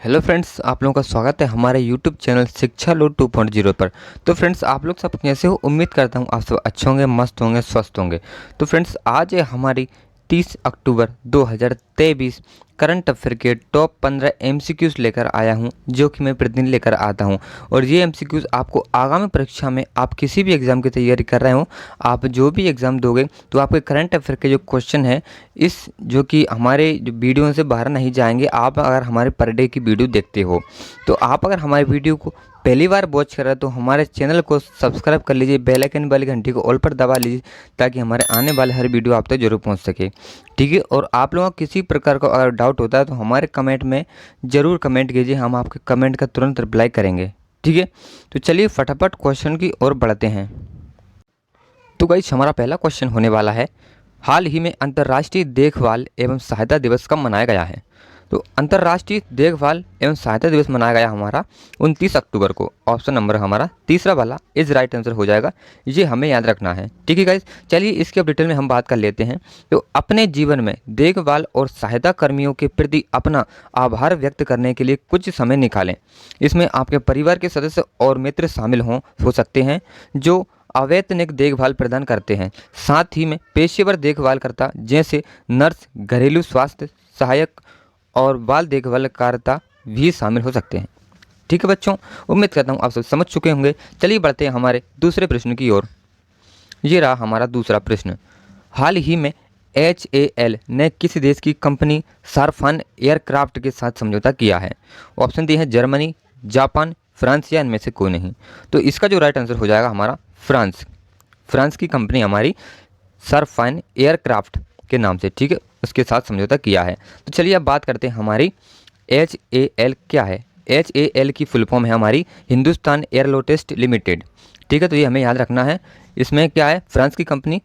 Hello friends, आप लोगों का स्वागत है हमारे यूट्यूब चैनल शिक्षा लोड 2.0 पर। तो फ्रेंड्स, आप लोग सब कैसे हो? उम्मीद करता हूँ आप सब अच्छे होंगे, मस्त होंगे, स्वस्थ होंगे। तो फ्रेंड्स, आज है हमारी 30 अक्टूबर 2023 करंट अफेयर के टॉप 15 एमसीक्यूज़ लेकर आया हूँ, जो कि मैं प्रतिदिन लेकर आता हूँ। और ये एमसीक्यूज़ आपको आगामी परीक्षा में आप किसी भी एग्ज़ाम की तैयारी कर रहे हो, आप जो भी एग्ज़ाम दोगे तो आपके करंट अफेयर के जो क्वेश्चन है, इस जो कि हमारे जो वीडियो से बाहर नहीं जाएंगे। आप अगर हमारे पर डे की वीडियो देखते हो, तो आप अगर हमारे वीडियो को पहली बार वॉच कर रहे हो तो हमारे चैनल को सब्सक्राइब कर लीजिए, बेल आइकन वाली घंटी को ऑल पर दबा लीजिए, ताकि हमारे आने वाले हर वीडियो आप तक जरूर पहुंच सके। ठीक है, और आप लोगों को किसी प्रकार का अगर डाउट होता है तो हमारे कमेंट में ज़रूर कमेंट कीजिए, हम आपके कमेंट का तुरंत रिप्लाई करेंगे। ठीक है, तो चलिए फटाफट क्वेश्चन की ओर बढ़ते हैं। तो गाइस, हमारा पहला क्वेश्चन होने वाला है, हाल ही में अंतर्राष्ट्रीय देखभाल एवं सहायता दिवस कब मनाया गया है? तो अंतर्राष्ट्रीय देखभाल एवं सहायता दिवस मनाया गया हमारा 29 अक्टूबर को। ऑप्शन नंबर हमारा तीसरा वाला इज राइट आंसर हो जाएगा, ये हमें याद रखना है। ठीक है गाइस, चलिए इसके अब डिटेल में हम बात कर लेते हैं। तो अपने जीवन में देखभाल और सहायता कर्मियों के प्रति अपना आभार व्यक्त करने के लिए कुछ समय निकालें। इसमें आपके परिवार के सदस्य और मित्र शामिल हो सकते हैं जो अवैतनिक देखभाल प्रदान करते हैं। साथ ही में पेशेवर देखभालकर्ता जैसे नर्स, घरेलू स्वास्थ्य सहायक और बाल देखभालकर्ता भी शामिल हो सकते हैं। ठीक है बच्चों, उम्मीद करता हूँ आप सब समझ चुके होंगे। चलिए बढ़ते हैं हमारे दूसरे प्रश्न की ओर। ये रहा हमारा दूसरा प्रश्न, हाल ही में HAL ने किस देश की कंपनी सारफान एयरक्राफ्ट के साथ समझौता किया है? ऑप्शन दिए हैं जर्मनी, जापान, फ्रांस या इनमें से कोई नहीं। तो इसका जो राइट आंसर हो जाएगा हमारा फ्रांस। फ्रांस की कंपनी हमारी सारफान एयरक्राफ्ट के नाम से, ठीक है, उसके साथ समझौता किया है। तो चलिए अब बात करते हैं हमारी HAL क्या है। HAL की फुल फॉर्म है हमारी हिंदुस्तान एयरलोटेस्ट लिमिटेड। ठीक है, तो ये हमें याद रखना है। इसमें क्या है, फ्रांस की कंपनी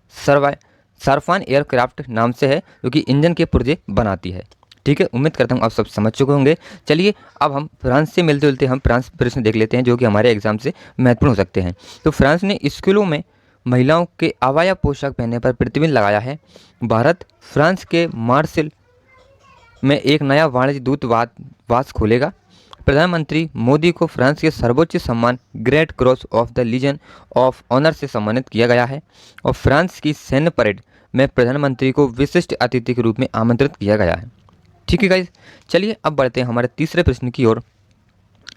सारफान एयरक्राफ्ट नाम से है, जो कि इंजन के पुर्जे बनाती है। ठीक है, उम्मीद करता हूँ आप सब समझ चुके होंगे। चलिए अब हम फ्रांस से मिलते जुलते हम फ्रांस प्रश्न देख लेते हैं, जो कि हमारे एग्जाम से महत्वपूर्ण हो सकते हैं। तो फ्रांस ने स्कूलों में महिलाओं के अवाया पोशाक पहनने पर प्रतिबंध लगाया है। भारत फ्रांस के मार्सेल में एक नया वाणिज्य दूतावास खोलेगा। प्रधानमंत्री मोदी को फ्रांस के सर्वोच्च सम्मान great cross of the legion of honour से सम्मानित किया गया है। और फ्रांस की सैन्य परेड में प्रधानमंत्री को विशिष्ट अतिथि के रूप में आमंत्रित किया गया है। ठीक है गाइज, चलिए अब बढ़ते हैं हमारे तीसरे प्रश्न की ओर।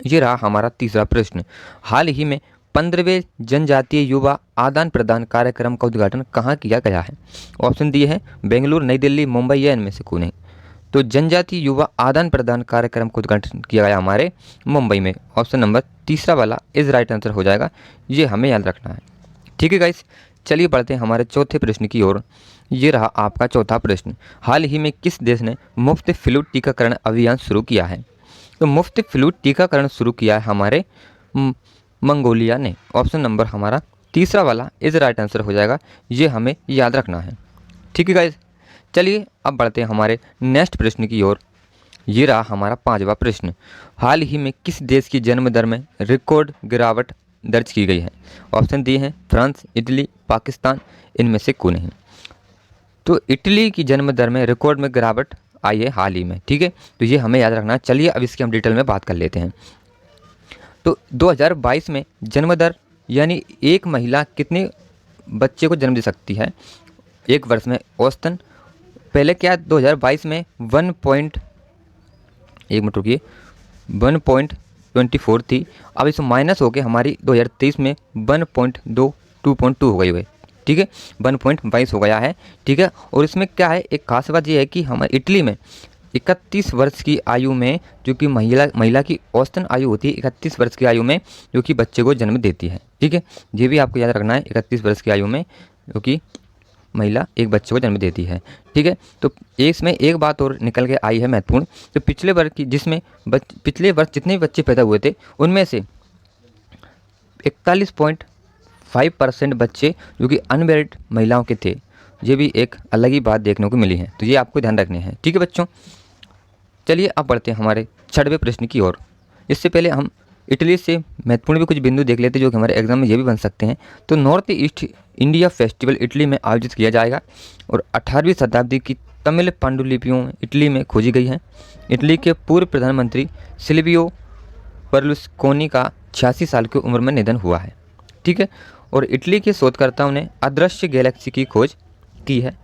ये रहा हमारा तीसरा प्रश्न, हाल ही में 15वें जनजातीय युवा आदान प्रदान कार्यक्रम का उद्घाटन कहाँ किया गया है? ऑप्शन दिए हैं बेंगलुरु, नई दिल्ली, मुंबई या इनमें से कोई नहीं। तो जनजातीय युवा आदान प्रदान कार्यक्रम का उद्घाटन किया गया हमारे मुंबई में। ऑप्शन नंबर तीसरा वाला इज राइट आंसर हो जाएगा, ये हमें याद रखना है। ठीक है गाइस, चलिए बढ़ते हैं हमारे चौथे प्रश्न की ओर। ये रहा आपका चौथा प्रश्न, हाल ही में किस देश ने मुफ्त फ्लू टीकाकरण अभियान शुरू किया है? तो मुफ्त फ्लू टीकाकरण शुरू किया है हमारे मंगोलिया ने। ऑप्शन नंबर हमारा तीसरा वाला इज राइट आंसर हो जाएगा, ये हमें याद रखना है। ठीक है गाइज, चलिए अब बढ़ते हैं हमारे नेक्स्ट प्रश्न की ओर। ये रहा हमारा पांचवा प्रश्न, हाल ही में किस देश की जन्म दर में रिकॉर्ड गिरावट दर्ज की गई है? ऑप्शन दिए हैं फ्रांस, इटली, पाकिस्तान, इनमें से कोई नहीं। तो इटली की जन्म दर में रिकॉर्ड में गिरावट आई है हाल ही में। ठीक है, तो ये हमें याद रखना है। चलिए अब इसकी हम डिटेल में बात कर लेते हैं। तो 2022 में जन्म दर यानी एक महिला कितने बच्चे को जन्म दे सकती है एक वर्ष में औसतन? पहले क्या 2022 में 1.24 थी। अब इसमें माइनस होकर हमारी 2023 में 1.2 हो गई है। ठीक है, 1.22 हो गया है। ठीक है, और इसमें क्या है, एक खास बात यह है कि हमारे इटली में 31 वर्ष की आयु में, जो कि महिला की औसतन आयु होती है 31 वर्ष की आयु में, जो कि बच्चे को जन्म देती है। ठीक है, ये भी आपको याद रखना है, 31 वर्ष की आयु में जो कि महिला एक बच्चे को जन्म देती है। ठीक है, तो इसमें एक बात और निकल के आई है महत्वपूर्ण। तो पिछले वर्ष की जिसमें पिछले वर्ष जितने भी बच्चे पैदा हुए थे, उनमें से 41.5% बच्चे जो कि अनमैरिड महिलाओं के थे। ये भी एक अलग ही बात देखने को मिली है, तो ये आपको ध्यान रखने हैं। ठीक है बच्चों, चलिए अब बढ़ते हैं हमारे छठवें प्रश्न की ओर। इससे पहले हम इटली से महत्वपूर्ण भी कुछ बिंदु देख लेते हैं, जो कि हमारे एग्जाम में ये भी बन सकते हैं। तो north east India festival Italy में आयोजित किया जाएगा और 18वीं शताब्दी की तमिल पांडुलिपियों इटली में खोजी गई हैं। इटली के पूर्व प्रधानमंत्री सिल्वियो बर्लुस्कोनी का 86 साल की उम्र में निधन हुआ है। ठीक है, और इटली के शोधकर्ताओं ने अदृश्य गैलेक्सी की खोज की है।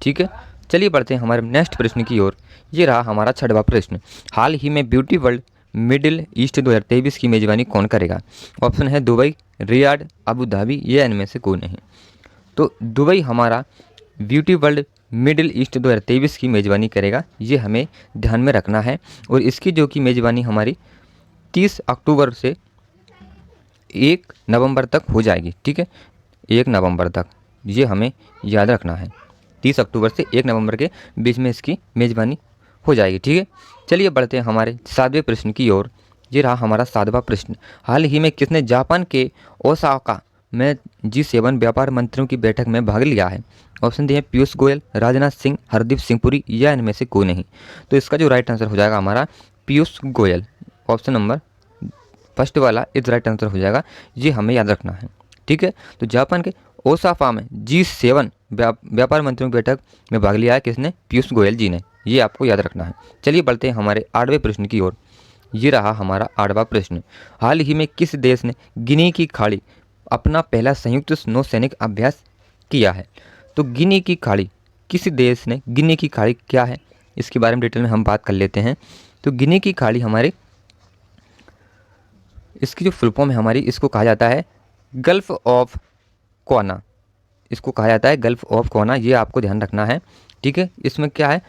ठीक है, चलिए बढ़ते हैं हमारे नेक्स्ट प्रश्न की ओर। ये रहा हमारा 6वां प्रश्न। हाल ही में ब्यूटी वर्ल्ड मिडिल ईस्ट 2023 की मेजबानी कौन करेगा? ऑप्शन है दुबई, रियाद, अबू धाबी, ये इनमें से कोई नहीं। तो दुबई हमारा ब्यूटी वर्ल्ड मिडिल ईस्ट 2023 की मेजबानी करेगा, ये हमें ध्यान में रखना है। और इसकी जो कि मेजबानी हमारी 30 अक्टूबर से 1 नवंबर तक हो जाएगी। ठीक है, 1 नवंबर तक, ये हमें याद रखना है। 30 अक्टूबर से 1 नवंबर के बीच में इसकी मेजबानी हो जाएगी। ठीक है, चलिए बढ़ते हैं हमारे 7वें प्रश्न की ओर। ये रहा हमारा 7वां प्रश्न। हाल ही में किसने जापान के ओसाका में G7 व्यापार मंत्रियों की बैठक में भाग लिया है? ऑप्शन दिए पीयूष गोयल, राजनाथ सिंह, हरदीप सिंह पुरी, या इनमें से कोई नहीं। तो इसका जो राइट आंसर हो जाएगा हमारा Piyush Goyal. Option number first वाला इज राइट आंसर हो जाएगा, ये हमें याद रखना है। ठीक है, तो जापान के ओसाका में G7 व्यापार मंत्रियों की बैठक में भाग लिया है किसने? पीयूष गोयल जी ने, ये आपको याद रखना है। चलिए बढ़ते हैं हमारे 8वें प्रश्न की ओर। ये रहा हमारा 8वां प्रश्न। हाल ही में किस देश ने गिनी की खाड़ी अपना पहला संयुक्त नौसैनिक अभ्यास किया है? तो गिनी की खाड़ी, किस देश ने गिनी की खाड़ी क्या है, इसके बारे में डिटेल में हम बात कर लेते हैं। तो गिनी की खाड़ी हमारे, इसकी जो फुल फॉर्म है हमारी, इसको कहा जाता है गल्फ ऑफ क्वाना। इसको कहा जाता है गल्फ ऑफ क्वाना, ये आपको ध्यान रखना है। ठीक है, इसमें क्या है,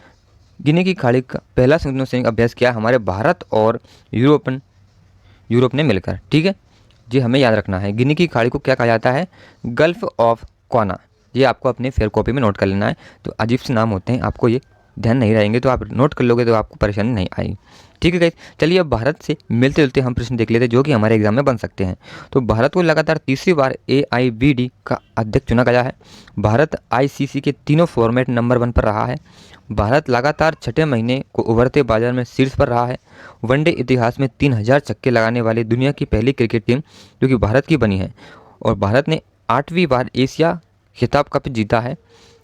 गिनी की खाड़ी का पहला संयुक्त नौसैनिक अभ्यास किया हमारे भारत और यूरोप ने मिलकर। ठीक है, ये हमें याद रखना है। गिनी की खाड़ी को क्या कहा जाता है? गल्फ ऑफ क्वाना। ये आपको अपने फेयर कॉपी में नोट कर लेना है। तो अजीब से नाम होते हैं, आपको ये ध्यान नहीं रहेंगे तो आप नोट कर लोगे तो आपको परेशानी नहीं आएगी। ठीक है गाइस, चलिए अब भारत से मिलते जुलते हम प्रश्न देख लेते हैं जो कि हमारे एग्जाम में बन सकते हैं। तो भारत को लगातार तीसरी बार AIBD का अध्यक्ष चुना गया है। भारत ICC के तीनों फॉर्मेट नंबर 1 पर रहा है। भारत लगातार 6ठे महीने को उभरते बाजार में शीर्ष पर रहा है। वनडे इतिहास में 3000 छक्के लगाने वाली दुनिया की पहली क्रिकेट टीम जो कि भारत की बनी है। और भारत ने 8वीं बार एशिया खिताब कप जीता है।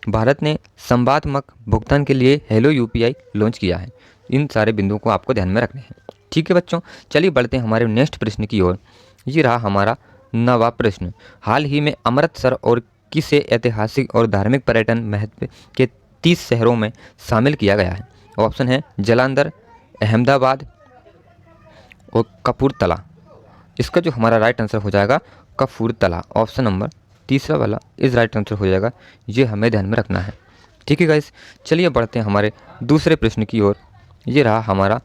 भारत ने संवादात्मक भुगतान के लिए हेलो UPI लॉन्च किया है। इन सारे बिंदुओं को आपको ध्यान में रखने हैं। ठीक है बच्चों, चलिए बढ़ते हैं हमारे नेक्स्ट प्रश्न की ओर। ये रहा हमारा 9वां प्रश्न। हाल ही में अमृतसर और किसे ऐतिहासिक और धार्मिक पर्यटन महत्व के 30 शहरों में शामिल किया गया है? ऑप्शन है जालंधर, अहमदाबाद और कपूरथला। इसका जो हमारा राइट आंसर हो जाएगा कपूरथला। ऑप्शन नंबर तीसरा वाला इस राइट आंसर हो जाएगा, ये हमें ध्यान में रखना है। ठीक है गाइस, चलिए बढ़ते हैं हमारे दूसरे प्रश्न की ओर। ये रहा हमारा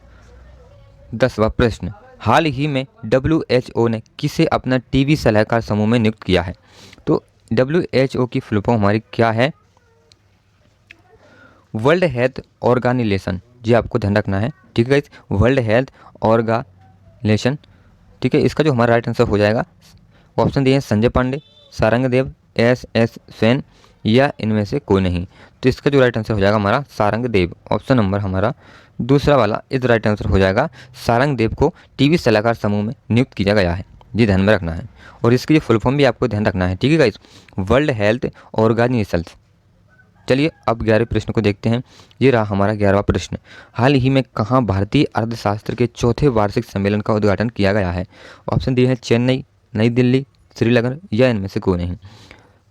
10वां प्रश्न। हाल ही में WHO ने किसे अपना टीबी सलाहकार समूह में नियुक्त किया है? तो WHO की फुल फॉर्म हमारी क्या है? वर्ल्ड हेल्थ ऑर्गेनाइजेशन, ये आपको ध्यान रखना है। ठीक है गाइस, वर्ल्ड हेल्थ ऑर्गेनाइजेशन। ठीक है, इसका जो हमारा राइट आंसर हो जाएगा, ऑप्शन दिए हैं संजय पांडे, सारंगदेव, SS सेन, या इनमें से कोई नहीं। तो इसका जो राइट आंसर हो जाएगा हमारा सारंगदेव। ऑप्शन नंबर हमारा दूसरा वाला इस राइट आंसर हो जाएगा। सारंगदेव को टीबी सलाहकार समूह में नियुक्त किया गया है, ये ध्यान में रखना है। और इसकी जो फुल फॉर्म भी आपको ध्यान रखना है। ठीक है गाइस, वर्ल्ड हेल्थ ऑर्गेनाइजेशन। चलिए अब 11वें प्रश्न को देखते हैं। ये रहा हमारा 11वां प्रश्न। हाल ही में कहाँ भारतीय अर्थशास्त्र के चौथे वार्षिक सम्मेलन का उद्घाटन किया गया है? ऑप्शन दिए हैं चेन्नई, नई दिल्ली, श्रीनगर, या इनमें से कोई नहीं।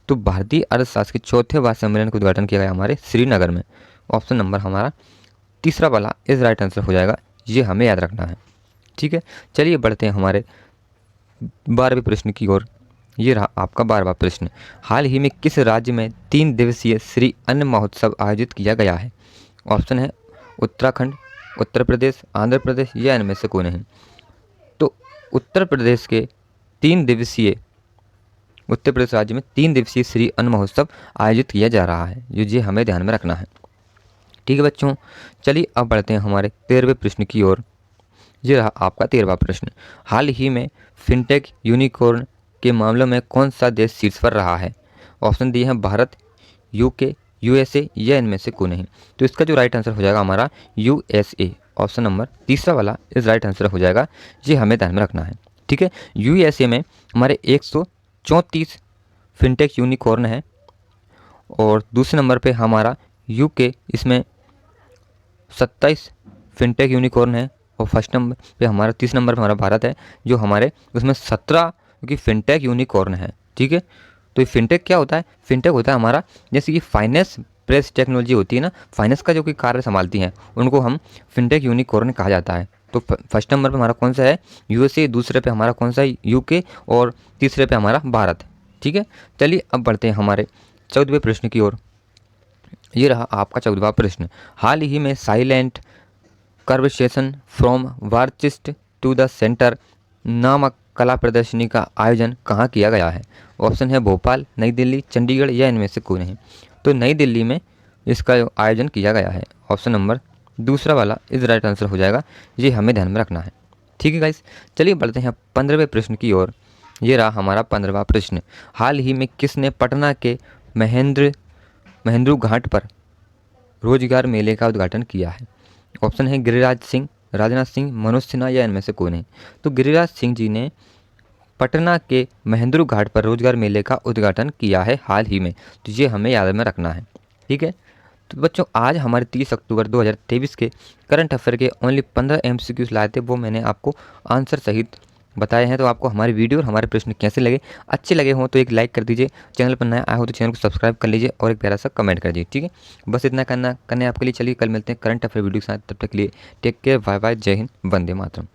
तो भारतीय अर्थशास्त्र के चौथे वार्षिक सम्मेलन का उद्घाटन किया गया हमारे श्रीनगर में। ऑप्शन नंबर हमारा तीसरा वाला इस राइट आंसर हो जाएगा, ये हमें याद रखना है। ठीक है, चलिए बढ़ते हैं हमारे 12वें प्रश्न की ओर। ये रहा आपका 12वां प्रश्न। हाल ही में किस राज्य में 3 दिवसीय श्री अन्न महोत्सव आयोजित किया गया है? ऑप्शन है उत्तराखंड, उत्तर प्रदेश, आंध्र प्रदेश, या इनमें से कोई नहीं। तो उत्तर प्रदेश राज्य में 3 दिवसीय श्री अन्न महोत्सव आयोजित किया जा रहा है, ये हमें ध्यान में रखना है। ठीक है बच्चों, चलिए अब बढ़ते हैं हमारे 13वें प्रश्न की ओर। ये रहा आपका 13वां प्रश्न। हाल ही में फिनटेक यूनिकॉर्न के मामलों में कौन सा देश शीर्ष पर रहा है? ऑप्शन दिए हैं भारत, UK, USA, या इनमें से कोई नहीं। तो इसका जो राइट आंसर हो जाएगा हमारा USA। ऑप्शन नंबर तीसरा वाला इस राइट आंसर हो जाएगा, ये हमें ध्यान में रखना है। ठीक है, USA में हमारे 134 फिनटेक यूनिकॉर्न है और दूसरे नंबर पे हमारा यूके इसमें 27 फिनटेक यूनिकॉर्न है और फर्स्ट नंबर पे हमारा 30 नंबर पे हमारा भारत है जो हमारे उसमें 17 की फिनटेक यूनिकॉर्न है। ठीक है, तो ये फिनटेक क्या होता है? फिनटेक होता है हमारा जैसे कि फाइनेंस प्रेस टेक्नोलॉजी होती है ना, फाइनेंस का जो कि कार्य संभालती हैं उनको हम फिनटेक यूनिकॉर्न कहा जाता है। तो फर्स्ट नंबर पे हमारा कौन सा है? यूएसए, दूसरे पे हमारा कौन सा है? यूके, और तीसरे पे हमारा भारत। ठीक है, चलिए अब बढ़ते हैं हमारे 14वें प्रश्न की ओर। ये रहा आपका 14वां प्रश्न। हाल ही में साइलेंट कन्वर्सेशन फ्रॉम वार्चिस्ट टू द सेंटर नामक कला प्रदर्शनी का आयोजन कहाँ किया गया है? ऑप्शन है भोपाल, नई दिल्ली, चंडीगढ़ या इनमें से कोई नहीं। तो नई दिल्ली में इसका आयोजन किया गया है। ऑप्शन नंबर दूसरा वाला इज राइट आंसर हो जाएगा। ये हमें ध्यान में रखना है। ठीक है गाइस, चलिए बढ़ते हैं 15वें प्रश्न की ओर। ये रहा हमारा 15वां प्रश्न। हाल ही में किसने पटना के महेंद्रू घाट पर रोजगार मेले का उद्घाटन किया है? ऑप्शन है गिरिराज सिंह, राजनाथ सिंह, मनोज सिन्हा या इनमें से कोई नहीं। तो गिरिराज सिंह जी ने पटना के महेंद्रू घाट पर रोजगार मेले का उद्घाटन किया है हाल ही में। तो ये हमें याद में रखना है। ठीक है, तो बच्चों आज हमारे 30 अक्टूबर 2023 के करंट अफेयर के ओनली 15 MCQs लाए थे, वो मैंने आपको आंसर सहित बताए हैं। तो आपको हमारी वीडियो और हमारे प्रश्न कैसे लगे? अच्छे लगे हों तो एक लाइक कर दीजिए, चैनल पर नया आया हो तो चैनल को सब्सक्राइब कर लीजिए और एक प्यारा सा कमेंट कर दीजिए। ठीक है, बस इतना करने आपके लिए। चलिए कल मिलते हैं करंट अफेयर वीडियो के साथ, तब तक के लिए टेक केयर, बाय बाय, जय हिंद, वंदे मातरम।